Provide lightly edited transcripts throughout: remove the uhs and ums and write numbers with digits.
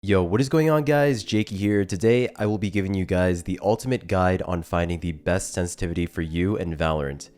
Yo, what is going on, guys? Jaeky here. Today, I will be giving you guys the ultimate guide on finding the best sensitivity for you in Valorant.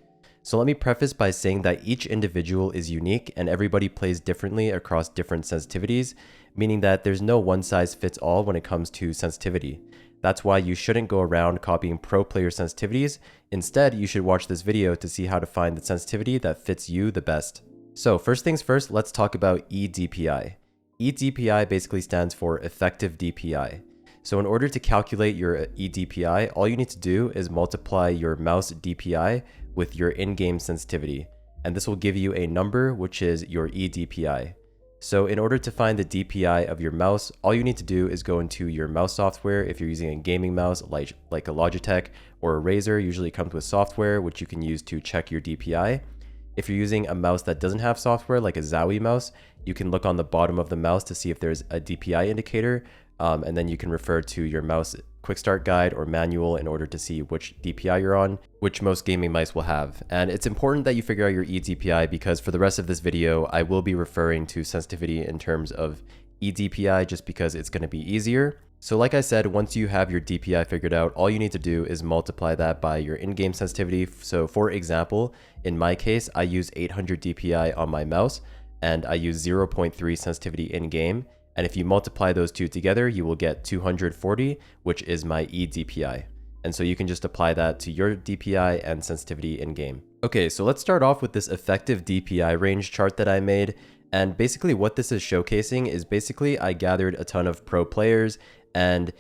So let me preface by saying that each individual is unique and everybody plays differently across different sensitivities, meaning that there's no one size fits all when it comes to sensitivity. That's why you shouldn't go around copying pro player sensitivities. Instead, you should watch this video to see how to find the sensitivity that fits you the best. So first things first, let's talk about EDPI. EDPI basically stands for effective DPI. So in order to calculate your EDPI, all you need to do is multiply your mouse DPI with your in-game sensitivity, and this will give you a number which is your EDPI. So in order to find the DPI of your mouse, all you need to do is go into your mouse software. If you're using a gaming mouse like a Logitech or a Razer, usually comes with software which you can use to check your DPI. If you're using a mouse that doesn't have software, like a Zowie mouse, you can look on the bottom of the mouse to see if there's a DPI indicator, and then you can refer to your mouse quick start guide or manual in order to see which DPI you're on, which most gaming mice will have. And it's important that you figure out your EDPI because for the rest of this video, I will be referring to sensitivity in terms of EDPI just because it's going to be easier. So like I said, once you have your DPI figured out, all you need to do is multiply that by your in-game sensitivity. So for example, in my case, I use 800 DPI on my mouse and I use 0.3 sensitivity in-game. And if you multiply those two together, you will get 240, which is my EDPI. And so you can just apply that to your DPI and sensitivity in-game. Okay, so let's start off with this effective DPI range chart that I made. And basically what this is showcasing is basically I gathered a ton of pro players and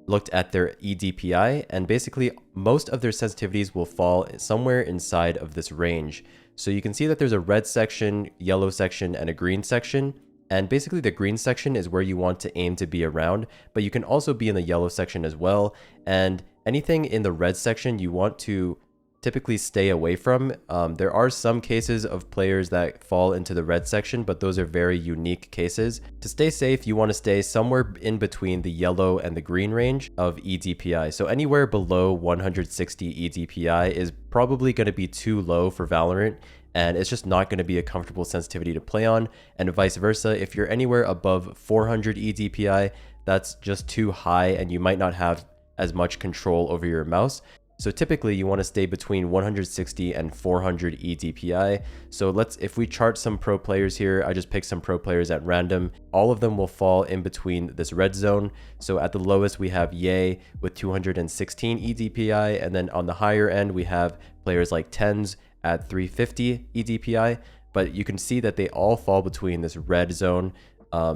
looked at their EDPI, and basically most of their sensitivities will fall somewhere inside of this range. So you can see that there's a red section, yellow section, and a green section. And basically the green section is where you want to aim to be around, but you can also be in the yellow section as well. And anything in the red section you want to typically stay away from. There are some cases of players that fall into the red section, but those are very unique cases. To stay safe, you want to stay somewhere in between the yellow and the green range of EDPI. So anywhere below 160 EDPI is probably going to be too low for Valorant, and it's just not going to be a comfortable sensitivity to play on. And vice versa, if you're anywhere above 400 EDPI, that's just too high and you might not have as much control over your mouse. So typically you want to stay between 160 and 400 EDPI. So if we chart some pro players here, I just picked some pro players at random. All of them will fall in between this red zone. So at the lowest we have Ye with 216 EDPI. And then on the higher end, we have players like Tens at 350 EDPI. But you can see that they all fall between this red zone.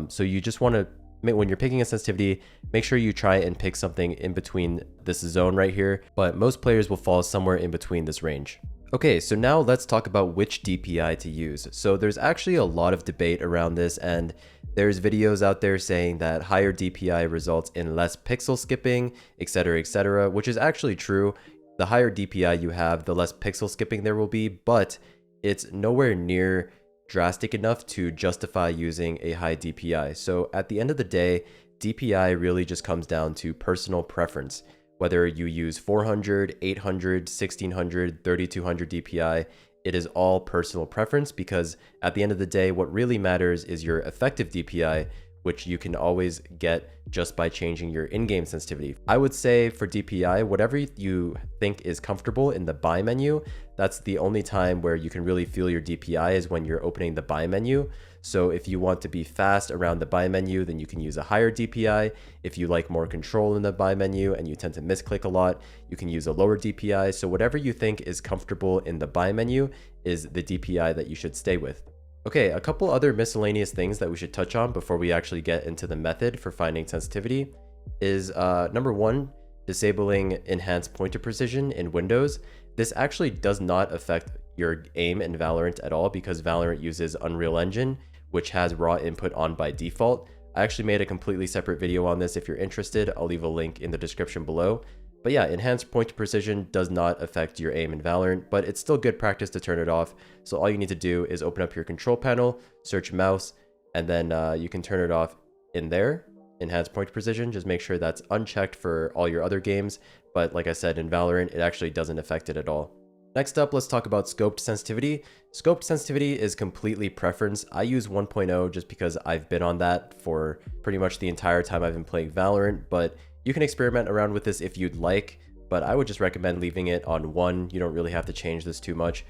So you just want to, when you're picking a sensitivity, make sure you try and pick something in between this zone right here, but most players will fall somewhere in between this range. Okay, so now let's talk about which DPI to use. So there's actually a lot of debate around this, and there's videos out there saying that higher DPI results in less pixel skipping, etc., which is actually true. The higher DPI you have, the less pixel skipping there will be, but it's nowhere near drastic enough to justify using a high DPI. So at the end of the day, DPI really just comes down to personal preference. Whether you use 400, 800, 1600, 3200 DPI, it is all personal preference, because at the end of the day, what really matters is your effective DPI, which you can always get just by changing your in-game sensitivity. I would say for DPI, whatever you think is comfortable in the buy menu, that's the only time where you can really feel your DPI is when you're opening the buy menu. So if you want to be fast around the buy menu, then you can use a higher DPI. If you like more control in the buy menu and you tend to misclick a lot, you can use a lower DPI. So whatever you think is comfortable in the buy menu is the DPI that you should stay with. Okay, a couple other miscellaneous things that we should touch on before we actually get into the method for finding sensitivity is number one, disabling enhanced pointer precision in Windows. This actually does not affect your aim in Valorant at all because Valorant uses Unreal Engine, which has raw input on by default. I actually made a completely separate video on this. If you're interested, I'll leave a link in the description below. But yeah, enhanced pointer precision does not affect your aim in Valorant, but it's still good practice to turn it off. So all you need to do is open up your control panel, search mouse, and then you can turn it off in there. Enhanced pointer precision, just make sure that's unchecked for all your other games. But like I said, in Valorant, it actually doesn't affect it at all. Next up, let's talk about scoped sensitivity. Scoped sensitivity is completely preference. I use 1.0 just because I've been on that for pretty much the entire time I've been playing Valorant, but you can experiment around with this if you'd like, but I would just recommend leaving it on 1. You don't really have to change this too much.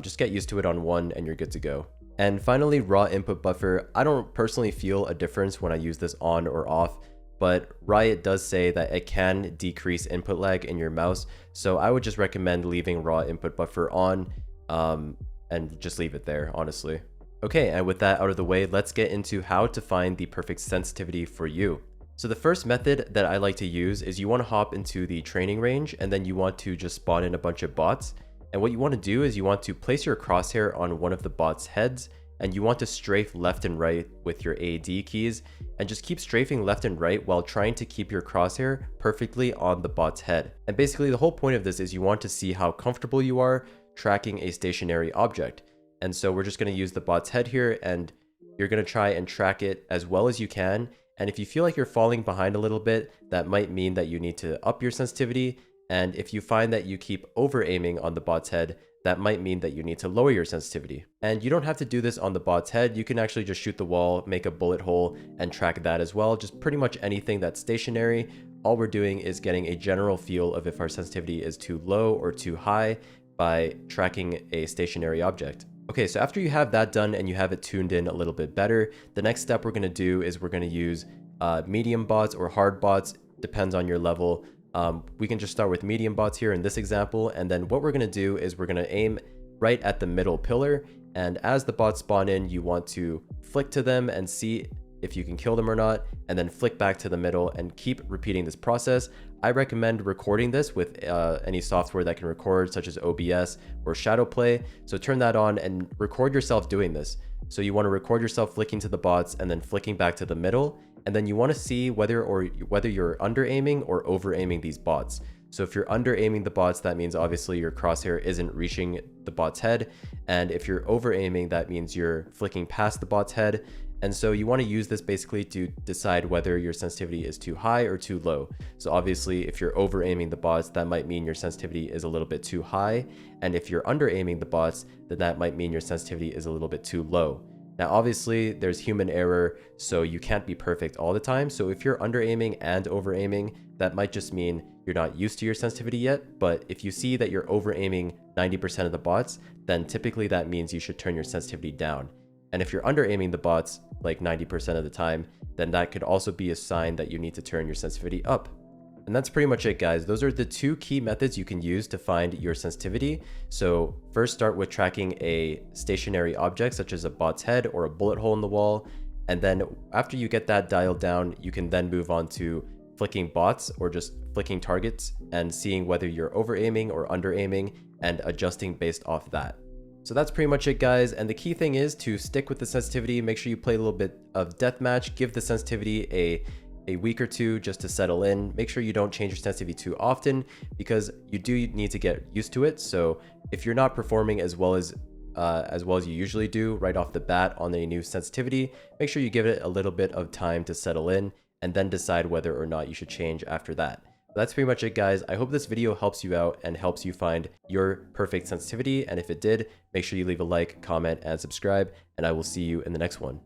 Just get used to it on 1 and you're good to go. And finally, raw input buffer. I don't personally feel a difference when I use this on or off, but Riot does say that it can decrease input lag in your mouse, so I would just recommend leaving raw input buffer on and just leave it there, honestly. Okay, and with that out of the way, let's get into how to find the perfect sensitivity for you. So the first method that I like to use is you want to hop into the training range and then you want to just spawn in a bunch of bots. And what you want to do is you want to place your crosshair on one of the bots' heads and you want to strafe left and right with your AD keys and just keep strafing left and right while trying to keep your crosshair perfectly on the bot's head. And basically the whole point of this is you want to see how comfortable you are tracking a stationary object. And so we're just going to use the bot's head here and you're going to try and track it as well as you can. And if you feel like you're falling behind a little bit, that might mean that you need to up your sensitivity. And if you find that you keep over aiming on the bot's head, that might mean that you need to lower your sensitivity. And you don't have to do this on the bot's head. You can actually just shoot the wall, make a bullet hole, and track that as well. Just pretty much anything that's stationary. All we're doing is getting a general feel of if our sensitivity is too low or too high by tracking a stationary object. Okay, so after you have that done and you have it tuned in a little bit better, the next step we're going to do is we're going to use medium bots or hard bots, depends on your level. We can just start with medium bots here in this example, and then what we're going to do is we're going to aim right at the middle pillar, and as the bots spawn in, you want to flick to them and see if you can kill them or not, and then flick back to the middle and keep repeating this process. I recommend recording this with any software that can record, such as OBS or Shadowplay. So turn that on and record yourself doing this. So you want to record yourself flicking to the bots and then flicking back to the middle. And then you want to see whether you're under aiming or over aiming these bots. So if you're under aiming the bots, that means obviously your crosshair isn't reaching the bot's head. And if you're over aiming, that means you're flicking past the bot's head. And so you want to use this basically to decide whether your sensitivity is too high or too low. So obviously if you're over aiming the bots, that might mean your sensitivity is a little bit too high. And if you're under aiming the bots, then that might mean your sensitivity is a little bit too low. Now, obviously there's human error, so you can't be perfect all the time. So if you're under aiming and over aiming, that might just mean you're not used to your sensitivity yet. But if you see that you're over aiming 90% of the bots, then typically that means you should turn your sensitivity down. And if you're under aiming the bots like 90% of the time, then that could also be a sign that you need to turn your sensitivity up. And that's pretty much it, guys. Those are the 2 key methods you can use to find your sensitivity. So first start with tracking a stationary object such as a bot's head or a bullet hole in the wall. And then after you get that dialed down, you can then move on to flicking bots or just flicking targets and seeing whether you're over aiming or under aiming and adjusting based off that. So that's pretty much it, guys. And the key thing is to stick with the sensitivity. Make sure you play a little bit of deathmatch. Give the sensitivity a week or 2 just to settle in. Make sure you don't change your sensitivity too often because you do need to get used to it. So if you're not performing as well as you usually do right off the bat on a new sensitivity, make sure you give it a little bit of time to settle in and then decide whether or not you should change after that. That's pretty much it, guys. I hope this video helps you out and helps you find your perfect sensitivity. And if it did, make sure you leave a like, comment, and subscribe, and I will see you in the next one.